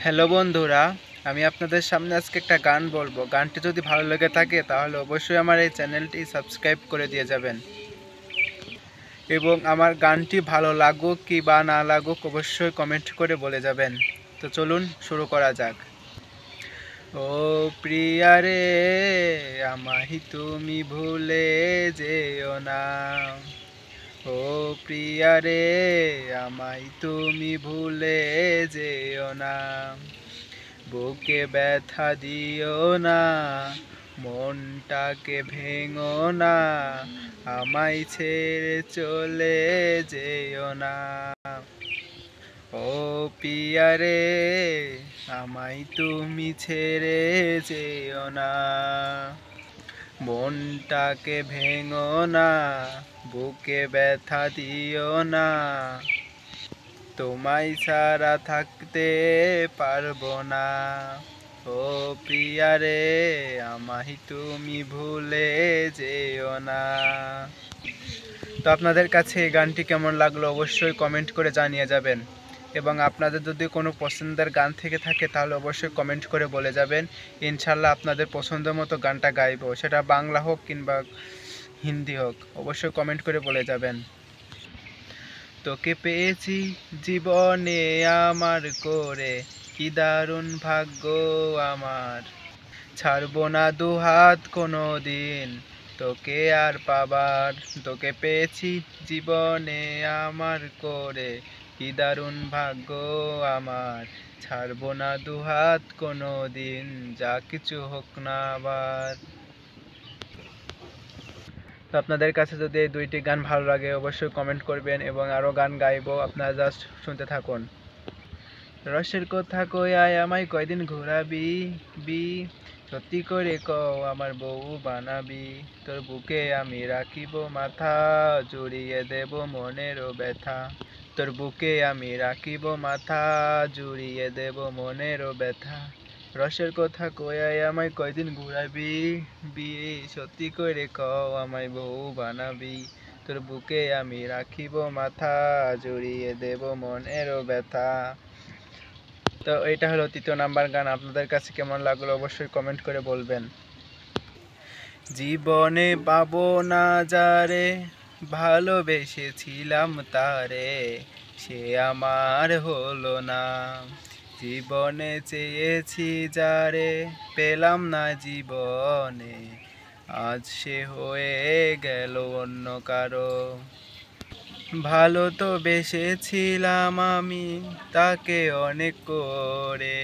Hello বন্ধুরা, আমি আপনাদের সামনে আজকে একটা গান বলবো। গানটি যদি ভালো লেগে থাকে তাহলে অবশ্যই আমার এই চ্যানেলটি সাবস্ক্রাইব করে দিয়ে যাবেন এবং আমার গানটি ভালো লাগুক কি বা না লাগুক অবশ্যই কমেন্ট করে বলে যাবেন। তো চলুন শুরু করা যাক। ও প্রিয়া রে, আমাহি তুমি ভুলে যেও না। ও প্রিয়া রে, আমায় তুমি ভুলে যেও না। বুকে ব্যথা দিও না, মনটাকে ভেঙো না, আমায় ছেড়ে চলে যেও না। ও পিয়া রে, আমায় তুমি ছেড়ে যেও না। মনটাকে ভেঙো না, বুকে ব্যথা দিও না, তোমায় ছাড়া থাকতে পারবো না। ও প্রিয়া রে, আমায় তুমি ভুলে যেও না। তো আপনাদের কাছে এই গানটি কেমন লাগলো অবশ্যই কমেন্ট করে জানিয়ে যাবেন এবং আপনাদের যদি কোনো পছন্দের গান থেকে থাকে তাহলে অবশ্যই কমেন্ট করে বলে যাবেন। ইনশাল্লাহ আপনাদের পছন্দ মতো গানটা গাইবো, সেটা বাংলা হোক কিংবা হিন্দি হোক, অবশ্যই কমেন্ট করে বলে যাবেন। তোকে পেয়েছি জীবনে আমার করে, কি দারুণ ভাগ্য আমার। ছাড়বো না দুহাত কোনো দিন তোকে আর পাবার। তোকে পেয়েছি জীবনে আমার করে, কি দারুণ ভাগ্য আমার। ছাড়বো না দুহাত কোনো দিন, যা কিছু হোক না আবার। তো আপনাদের কাছে যদি এই দুইটি গান ভালো লাগে অবশ্যই কমেন্ট করবেন এবং আরও গান গাইবো, আপনারা জাস্ট শুনতে থাকুন। রসের কথা কইয়াই আমায় কয়দিন ঘোরাবি বি, সত্যি করে কও আমার বউ বানাবি। তোর বুকে আমি রাখিব মাথা, জুড়িয়ে দেব মনেরও ব্যথা। তোর বুকে আমি রাখিব মাথা, জুড়িয়ে দেব মনেরও ব্যথা। রসের কথা কইয়াই আমায় কয়দিন ঘুরাবি বি, সত্যি করে কও আমায় বউ বানাবি। তোর বুকে আমি রাখিব মাথা, জড়িয়ে দেব মনেরও ব্যথা। তো এটা হলো ৩য় নাম্বার গান। আপনাদের কাছে কেমন লাগলো অবশ্যই কমেন্ট করে বলবেন। জীবনে পাবো না যারে, ভালোবেসেছিলাম তারে, সে আমার হলো না। জীবনে চেয়েছি যারে, পেলাম না জীবনে, আজ সে হয়ে গেল অন্য কারো। ভালো তো বেসেছিলাম আমি তাকে অনেক করে,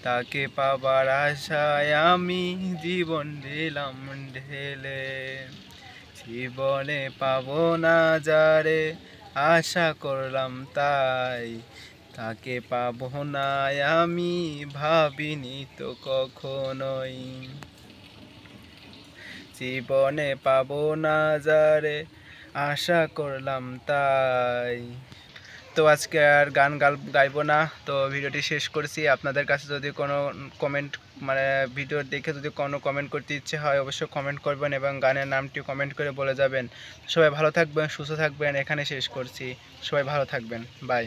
তাকে পাবার আশায় আমি জীবন দিলাম ঢেলে। জীবনে পাবো না যারে, আশা করলাম তাই, তাকে পাবো না আমি ভাবিনি তো কখনোই। জীবনে পাবো না যারে, আশা করলাম তাই। তো আজকে আর গান গাইবো না, তো ভিডিওটি শেষ করছি। আপনাদের কাছে যদি কোনো কমেন্ট ভিডিও দেখে যদি কোনো কমেন্ট করতে ইচ্ছে হয় অবশ্যই কমেন্ট করবেন এবং গানের নামটি কমেন্ট করে বলে যাবেন। সবাই ভালো থাকবেন, সুস্থ থাকবেন, এখানে শেষ করছি। সবাই ভালো থাকবেন, বাই।